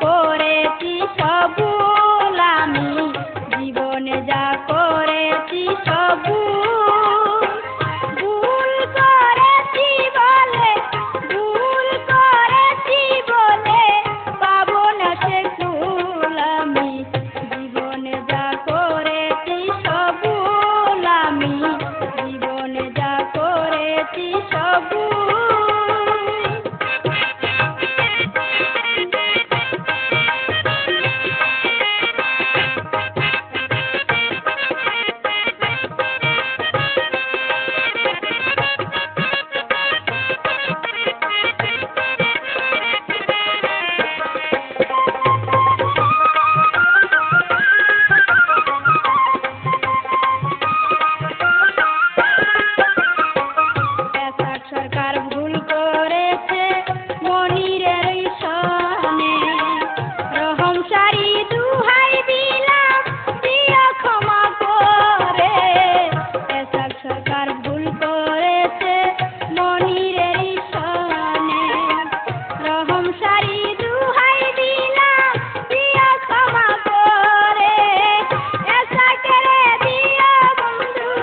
করেছি সব ভুল আমি, জীবনে যা করেছি সব ভুল। ভুল করেছি বলে, ভুল করেছি বলে পাবো না সে কুল আমি, জীবনে যা করেছি সব ভুল আমি, জীবনে যা করেছি সব ভুল। সরকার ভুল করেছে মনিরের সনে, রহম সারি দুহাই দিলাম দিয়া ক্ষমা করে। এসব সরকার ভুল করেছে মনিরের সনে, রহম সারি দুহাই দিলাম দিয়া ক্ষমা করে। এসা করে দিয়া বন্ধু,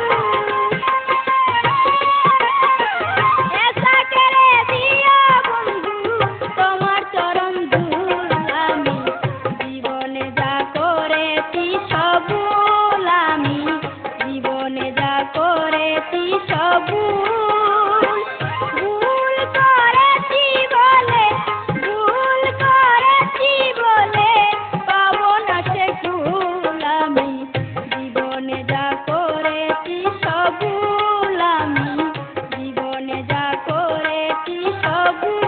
তোমার চরণ ধুল আমি, জীবনে যা করেছি সব ভুল আমি, জীবনে যা করেছি সব ভুল। ভুল করেছি বলে, ভুল করেছি বলে পাবো না সে কুল আমি, জীবনে যা করেছি সব ভুল আমি, জীবনে যা করেছি সব ভুল।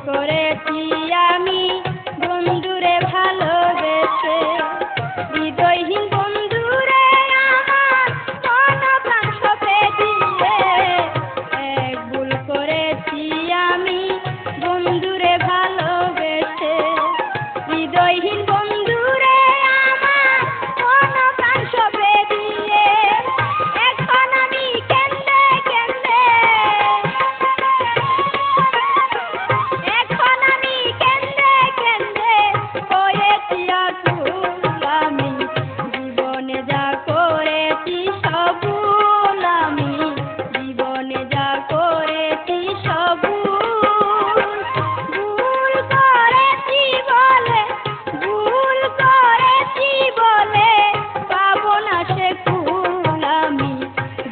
করেছি আমি বন্ধুরে ভালোবেসে, হৃদয়হীন বন্ধুরে আমার মন প্রাণ সঁপে দিয়ে। এক ভুল করেছি আমি বন্ধুরে ভালোবেসে, হৃদয়হীন বন্ধুরে আমার মন প্রাণ সঁপে দিয়ে। এখন আমি কেন্দে কেন্দে, এখন আমি কেন্দে কেন্দে হয়েছি আকুল আমি, জীবনে যা করেছি সব ভুল আমি, জীবনে যা করেছি সব ভুল। ভুল করেছি বলে, ভুল করেছি বলে পাবো না সে কুল আমি,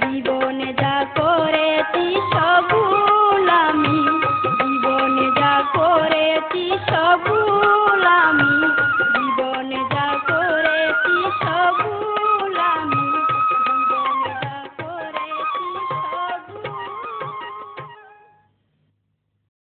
জীবনে যা করেছি সব ভুল আমি, জীবনে যা করেছি সব ভুল।